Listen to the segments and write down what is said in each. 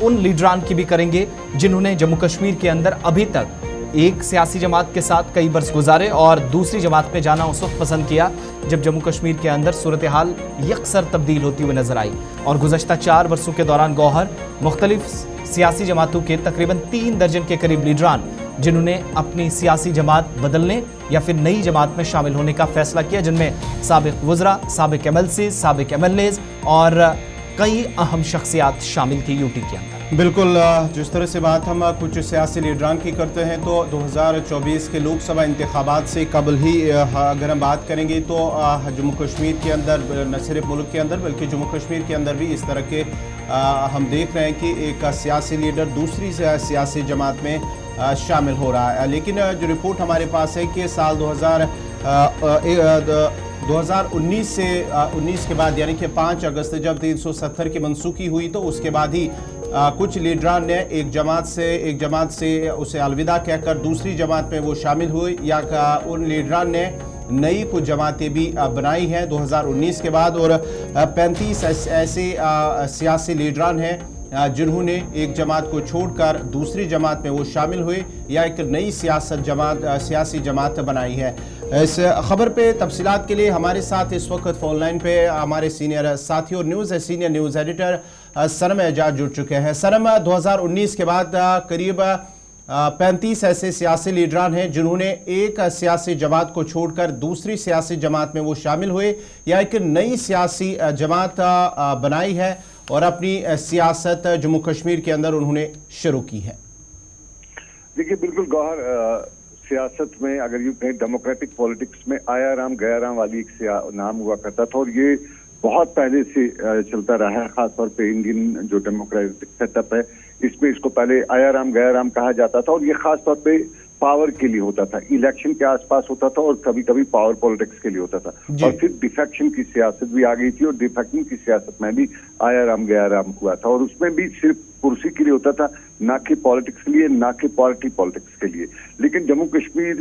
उन लीडरान की भी करेंगे जिन्होंने जम्मू कश्मीर के अंदर अभी तक एक सियासी जमात के साथ कई वर्ष गुजारे और दूसरी जमात में जाना उस वक्त पसंद किया जब जम्मू कश्मीर के अंदर सूरत हाल यकसर तब्दील होती हुई नजर आई। और गुज़श्ता 4 वर्षों के दौरान गौहर मुख्तलिफ सियासी जमातों के तकरीबन 3 दर्जन के करीब लीडरान जिन्होंने अपनी सियासी जमात बदलने या फिर नई जमात में शामिल होने का फैसला किया, जिनमें साबिक वज़रा, साबिक MLC, साबिक MLAs और कई अहम शख्सियात शामिल थी यूटी के अंदर। बिल्कुल, जिस तरह से बात हम कुछ सियासी लीडरान की करते हैं तो 2024 के लोकसभा इंतखाबात से कबल ही अगर हम बात करेंगे तो जम्मू कश्मीर के अंदर, न सिर्फ मुल्क के अंदर बल्कि जम्मू कश्मीर के अंदर भी इस तरह के हम देख रहे हैं कि एक सियासी लीडर दूसरी सियासी जमात में शामिल हो रहा है। लेकिन जो रिपोर्ट हमारे पास है कि साल 2019 से 19 के बाद यानी कि 5 अगस्त जब 370 की मनसूखी हुई तो उसके बाद ही कुछ लीडरान ने एक जमात से उसे अलविदा कहकर दूसरी जमात में वो शामिल हुए या उन लीडरान ने नई कुछ जमातें भी बनाई हैं 2019 के बाद। और 35 ऐसे सियासी लीडरान हैं जिन्होंने एक जमात को छोड़कर दूसरी जमात में वो शामिल हुए या एक नई सियासी जमात बनाई है। इस खबर पे तफसीलात के लिए हमारे साथ इस वक्त फोन लाइन पे हमारे सीनियर साथी और सीनियर न्यूज़ एडिटर सनम एजाज जुड़ चुके हैं। सनम, 2019 के बाद करीब 35 ऐसे सियासी लीडरान हैं जिन्होंने एक सियासी जमात को छोड़कर दूसरी सियासी जमात में वो शामिल हुए या एक नई सियासी जमात बनाई है और अपनी सियासत जम्मू कश्मीर के अंदर उन्होंने शुरू की है। देखिए, बिल्कुल गौहर, सियासत में अगर यूं कहें डेमोक्रेटिक पॉलिटिक्स में आया राम गया राम वाली एक नाम हुआ करता था और ये बहुत पहले से चलता रहा है। खासतौर पे इंडियन जो डेमोक्रेटिक सेटअप है इसमें इसको पहले आया राम गया राम कहा जाता था और ये खासतौर पे पावर के लिए होता था, इलेक्शन के आसपास होता था और कभी कभी पावर पॉलिटिक्स के लिए होता था। और फिर डिफेक्शन की सियासत भी आ गई थी और डिफेक्शन की सियासत में भी आया राम गया राम हुआ था और उसमें भी सिर्फ कुर्सी के लिए होता था, ना कि पॉलिटिक्स के लिए, ना कि पार्टी पॉलिटिक्स के लिए। लेकिन जम्मू कश्मीर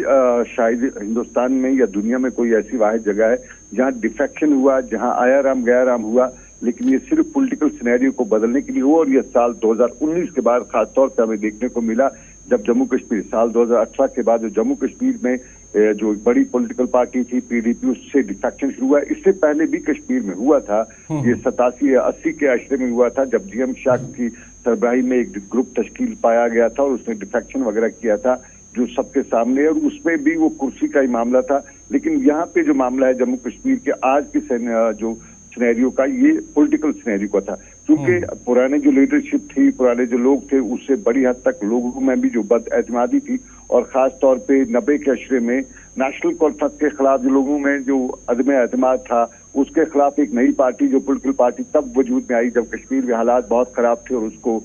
शायद हिंदुस्तान में या दुनिया में कोई ऐसी वाहिद जगह है जहां डिफेक्शन हुआ, जहां आया राम गया राम हुआ, लेकिन ये सिर्फ पॉलिटिकल सिनेरियो को बदलने के लिए हुआ। और ये साल 2019 के बाद खासतौर से हमें देखने को मिला जब जम्मू कश्मीर, साल 2018 के बाद जो जम्मू कश्मीर में जो बड़ी पॉलिटिकल पार्टी थी PDP, उससे डिफेक्शन शुरू हुआ। इससे पहले भी कश्मीर में हुआ था, ये 87 या 80 के अशरे में हुआ था जब GM शाह की सरबराही में एक ग्रुप तश्कील पाया गया था और उसने डिफेक्शन वगैरह किया था जो सबके सामने, और उसमें भी वो कुर्सी का ही मामला था। लेकिन यहाँ पे जो मामला है जम्मू कश्मीर के आज के जो सिनेरियो का, ये पॉलिटिकल सिनेरियो का था, क्योंकि पुराने जो लीडरशिप थी, पुराने जो लोग थे, उससे बड़ी हद तक लोगों में भी जो बदएतमादी थी और खास तौर पे 90 के अशरे में नेशनल कॉन्फ्रेंस के खिलाफ जो लोगों में जो अदम एतमाद था, उसके खिलाफ एक नई पार्टी, जो पॉलिटिकल पार्टी तब वजूद में आई जब कश्मीर में हालात बहुत खराब थे और उसको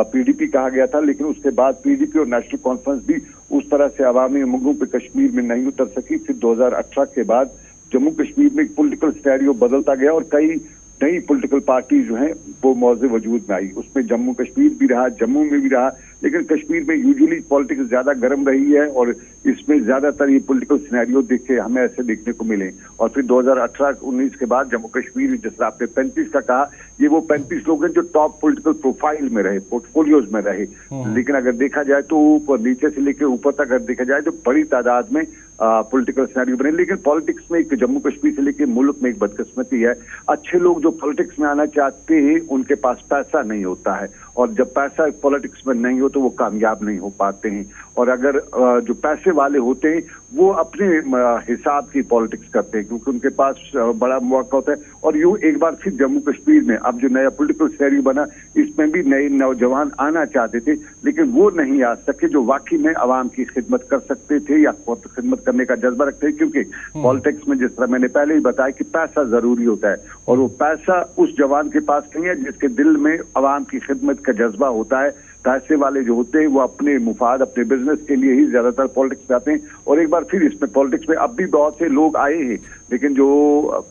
PDP कहा गया था। लेकिन उसके बाद PDP और नेशनल कॉन्फ्रेंस भी उस तरह से अवामी उमंगों पे कश्मीर में नहीं उतर सकी। फिर 2018 के बाद जम्मू कश्मीर में एक पॉलिटिकल सिनेरियो बदलता गया और कई नई पॉलिटिकल पार्टी जो हैं वो मौजूद वजूद में आई। उसमें जम्मू कश्मीर भी रहा, जम्मू में भी रहा, लेकिन कश्मीर में यूजुअली पॉलिटिक्स ज्यादा गर्म रही है और इसमें ज्यादातर ये पॉलिटिकल सिनेरियो देखे हमें ऐसे देखने को मिले। और फिर 2018-19 के बाद जम्मू कश्मीर, जिस तरह आपने 35 का कहा, ये वो 35 लोग हैं जो टॉप पॉलिटिकल प्रोफाइल में रहे, पोर्टफोलियोज में रहे। लेकिन अगर देखा जाए तो नीचे से लेकर ऊपर तक अगर देखा जाए तो बड़ी तादाद में पॉलिटिकल सिनेरियो बने। लेकिन पॉलिटिक्स में एक जम्मू कश्मीर से लेकर मुल्क में एक बदकिस्मती है, अच्छे लोग जो पॉलिटिक्स में आना चाहते हैं उनके पास पैसा नहीं होता है और जब पैसा पॉलिटिक्स में नहीं हो तो वो कामयाब नहीं हो पाते हैं। और अगर जो पैसे वाले होते हैं वो अपने हिसाब की पॉलिटिक्स करते हैं क्योंकि उनके पास बड़ा मौका होता है। और यूं एक बार फिर जम्मू कश्मीर में अब जो नया पॉलिटिकल सिनेरियो बना, इसमें भी नए नौजवान आना चाहते थे लेकिन वो नहीं आ सके जो वाकई में आवाम की खिदमत कर सकते थे या खिदमत करने का जज्बा रखते हैं। क्योंकि पॉलिटिक्स में जिस तरह मैंने पहले ही बताया कि पैसा जरूरी होता है और वो पैसा उस जवान के पास नहीं है जिसके दिल में आवाम की खिदमत का जज्बा होता है। पैसे वाले जो होते हैं वो अपने मुफाद, अपने बिजनेस के लिए ही ज्यादातर पॉलिटिक्स में आते हैं। और एक बार फिर इसमें पॉलिटिक्स में अब भी बहुत से लोग आए हैं लेकिन जो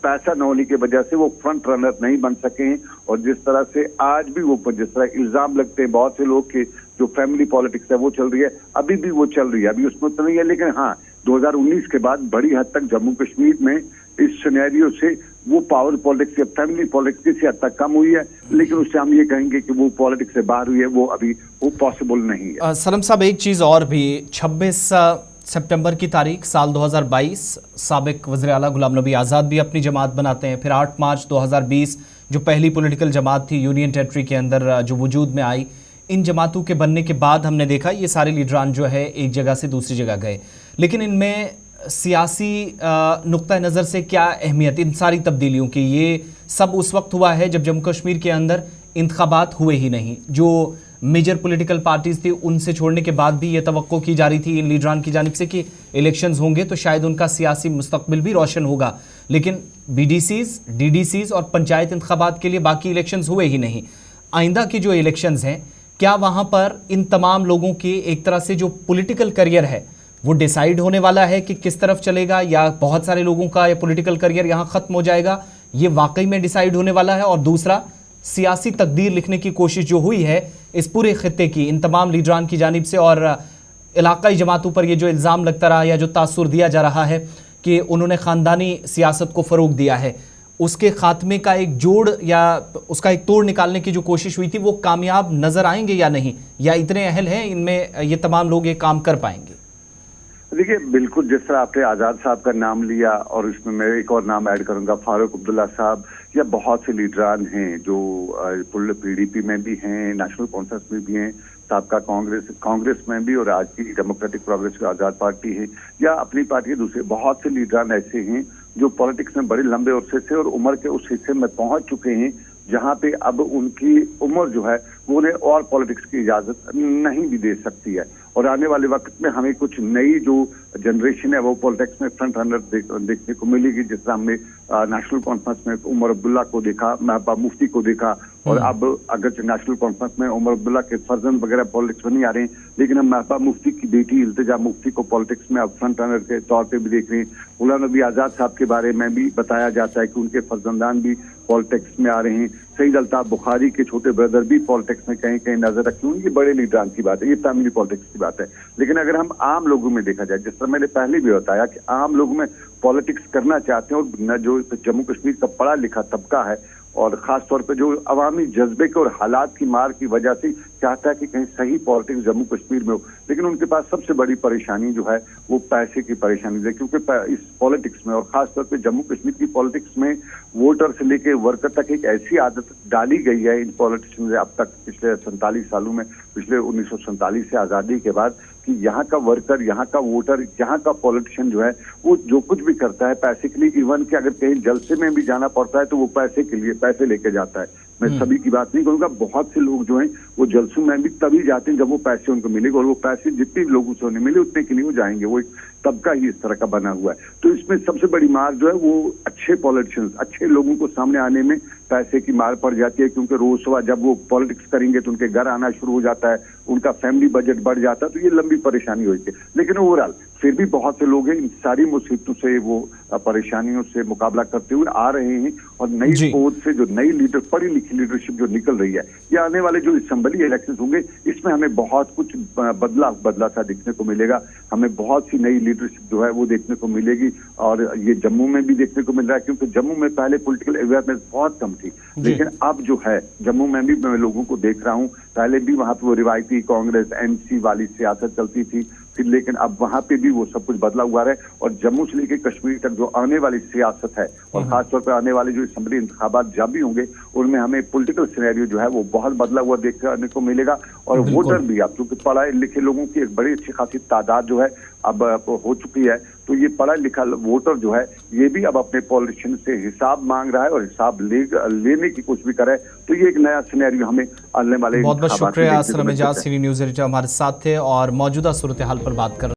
पैसा न होने की वजह से वो फ्रंट रनर नहीं बन सके हैं। और जिस तरह से आज भी वो जिस तरह इल्जाम लगते हैं बहुत से लोग के जो फैमिली पॉलिटिक्स है वो चल रही है, अभी भी वो चल रही है, अभी उसमें तो नहीं है। लेकिन हाँ, 2019 के बाद बड़ी हद तक जम्मू कश्मीर में इस सिनेरियो से वो पावर पॉलिटिक्स या फैमिली पॉलिटिक्स किसी हद तक कम हुई है, लेकिन उससे हम ये कहेंगे कि वो पॉलिटिक्स से बाहर हुई है, वो अभी वो पॉसिबल नहीं है। सलम साहब, एक चीज़ और भी, 26 सितंबर की तारीख साल 2022, साबिक वज़ीर आला गुलाम नबी आज़ाद भी अपनी जमात बनाते हैं। फिर 8 मार्च 2020 जो पहली पॉलिटिकल जमात थी यूनियन टेरिटरी के अंदर जो वजूद में आई, इन जमातों के बनने के बाद हमने देखा ये सारे लीडरान जो है एक जगह से दूसरी जगह गए, लेकिन इनमें सियासी नुक्ता नज़र से क्या अहमियत इन सारी तब्दीलियों की? ये सब उस वक्त हुआ है जब जम्मू कश्मीर के अंदर इंतखाबात हुए ही नहीं। जो मेजर पॉलिटिकल पार्टीज थी उनसे छोड़ने के बाद भी ये तवक्को की जा रही थी इन लीडरान की जानिब से कि इलेक्शंस होंगे तो शायद उनका सियासी मुस्तकबिल भी रोशन होगा, लेकिन BDCs, DDCs और पंचायत इंतखाबात के लिए बाकी इलेक्शंस हुए ही नहीं। आइंदा की जो इलेक्शंस हैं, क्या वहाँ पर इन तमाम लोगों की एक तरह से जो पॉलिटिकल करियर है वो डिसाइड होने वाला है कि किस तरफ चलेगा, या बहुत सारे लोगों का ये पॉलिटिकल करियर यहाँ ख़त्म हो जाएगा, ये वाकई में डिसाइड होने वाला है? और दूसरा, सियासी तकदीर लिखने की कोशिश जो हुई है इस पूरे खित्ते की इन तमाम लीडरान की जानिब से और इलाकाई जमातों पर ये जो इल्ज़ाम लगता रहा या जो तासुर दिया जा रहा है कि उन्होंने ख़ानदानी सियासत को फ़रोग दिया है, उसके ख़ात्मे का एक जोड़ या उसका एक तोड़ निकालने की जो कोशिश हुई थी वो कामयाब नज़र आएंगे या नहीं, या इतने अहल हैं इनमें ये तमाम लोग ये काम कर पाएंगे? देखिए, बिल्कुल जिस तरह आपने आज़ाद साहब का नाम लिया और इसमें मैं एक और नाम ऐड करूंगा, फारूक अब्दुल्ला साहब, या बहुत से लीडरान हैं जो PDP में भी हैं, नेशनल कॉन्फ्रेंस में भी हैं, साबका कांग्रेस में भी, और आज की डेमोक्रेटिक प्रोग्रेसिव आज़ाद पार्टी है, या अपनी पार्टी के दूसरे बहुत से लीडरान ऐसे हैं जो पॉलिटिक्स में बड़े लंबे अरसे से और उम्र के उस हिस्से में पहुंच चुके हैं जहां पे अब उनकी उम्र जो है वो उन्हें और पॉलिटिक्स की इजाजत नहीं भी दे सकती है। और आने वाले वक्त में हमें कुछ नई जो जनरेशन है वो पॉलिटिक्स में फ्रंट रनर देखने को मिलेगी, जिस तरह हमने नेशनल कॉन्फ्रेंस में उमर अब्दुल्ला को देखा, महबूबा मुफ्ती को देखा, और अब अगर नेशनल कॉन्फ्रेंस में उमर अब्दुल्ला के फर्जंद वगैरह पॉलिटिक्स में नहीं आ रहे हैं, लेकिन हम महबूबा मुफ्ती की बेटी इल्तिजा मुफ्ती को पॉलिटिक्स में अब फ्रंट रनर के तौर पे भी देख रहे हैं। गुलाम नबी आज़ाद साहब के बारे में भी बताया जाता है कि उनके फर्जंदान भी पॉलिटिक्स में आ रहे हैं। सईद अल्ताफ बुखारी के छोटे ब्रदर भी पॉलिटिक्स में कहीं कहीं नजर रखे हुए। ये बड़े लीडरान की बात है, ये फैमिली पॉलिटिक्स की बात है। लेकिन अगर हम आम लोगों में देखा जाए, जिस तरह मैंने पहले भी बताया कि आम लोगों में पॉलिटिक्स करना चाहते हैं, और जो जम्मू कश्मीर का पढ़ा लिखा तबका है और खास तौर पे जो अवामी जज्बे के और हालात की मार की वजह से चाहता है कि कहीं सही पॉलिटिक्स जम्मू कश्मीर में हो, लेकिन उनके पास सबसे बड़ी परेशानी जो है वो पैसे की परेशानी है। क्योंकि इस पॉलिटिक्स में और खास तौर पे जम्मू कश्मीर की पॉलिटिक्स में वोटर से लेके वर्कर तक एक ऐसी आदत डाली गई है इन पॉलिटिशियन से अब तक पिछले 47 सालों में, पिछले 1947 से आज़ादी के बाद, कि यहाँ का वर्कर, यहाँ का वोटर, यहाँ का पॉलिटिशियन जो है वो जो कुछ भी करता है पैसे के लिए, इवन कि अगर कहीं जलसे में भी जाना पड़ता है तो वो पैसे के लिए पैसे लेके जाता है। मैं सभी की बात नहीं करूंगा, बहुत से लोग जो हैं वो जलसों में भी तभी जाते हैं जब वो पैसे उनको मिलेगा, और वो पैसे जितने लोगों से उन्हें मिले उतने के लिए वो जाएंगे। वो एक तबका ही इस तरह का बना हुआ है। तो इसमें सबसे बड़ी मार जो है वो अच्छे पॉलिटिशियंस, अच्छे लोगों को सामने आने में पैसे की मार पड़ जाती है, क्योंकि रोज सुबह जब वो पॉलिटिक्स करेंगे तो उनके घर आना शुरू हो जाता है, उनका फैमिली बजट बढ़ जाता है, तो ये लंबी परेशानी होती है। लेकिन ओवरऑल फिर भी बहुत से लोग हैं इन सारी मुसीबतों से, वो परेशानियों से मुकाबला करते हुए आ रहे हैं, और नई सोच से जो नई लीडर, पढ़ी लिखी लीडरशिप जो निकल रही है, ये आने वाले जो असेंबली इलेक्शन होंगे इसमें हमें बहुत कुछ बदला सा देखने को मिलेगा। हमें बहुत सी नई लीडरशिप जो है वो देखने को मिलेगी, और ये जम्मू में भी देखने को मिल रहा है, क्योंकि जम्मू में पहले पॉलिटिकल अवेयरनेस बहुत कम थी, लेकिन अब जो है जम्मू में भी मैं लोगों को देख रहा हूँ, पहले भी वहां पे वो रिवायती कांग्रेस NC वाली सियासत चलती थी, फिर लेकिन अब वहां पे भी वो सब कुछ बदला हुआ है। और जम्मू से लेकर कश्मीर तक जो आने वाली सियासत है, और खासतौर पर आने वाले जो असेंबली इंतखाबात जब भी होंगे, उनमें हमें पॉलिटिकल सिनेरियो जो है वो बहुत बदला हुआ देखने को मिलेगा। और वोटर भी, अब क्योंकि पढ़े लिखे लोगों की एक बड़ी अच्छी खासी तादाद जो है अब हो चुकी है, तो ये पढ़ा लिखा वोटर जो है ये भी अब अपने पॉलिटिशियन से हिसाब मांग रहा है, और हिसाब लेने की कोशिश भी करे। तो ये एक नया सिनेरियो हमें आने वाले बहुत बहुत शुक्रिया। सलाम एजाज, सीनियर न्यूज़ एडिटर हमारे साथ थे और मौजूदा सूरत हाल पर बात कर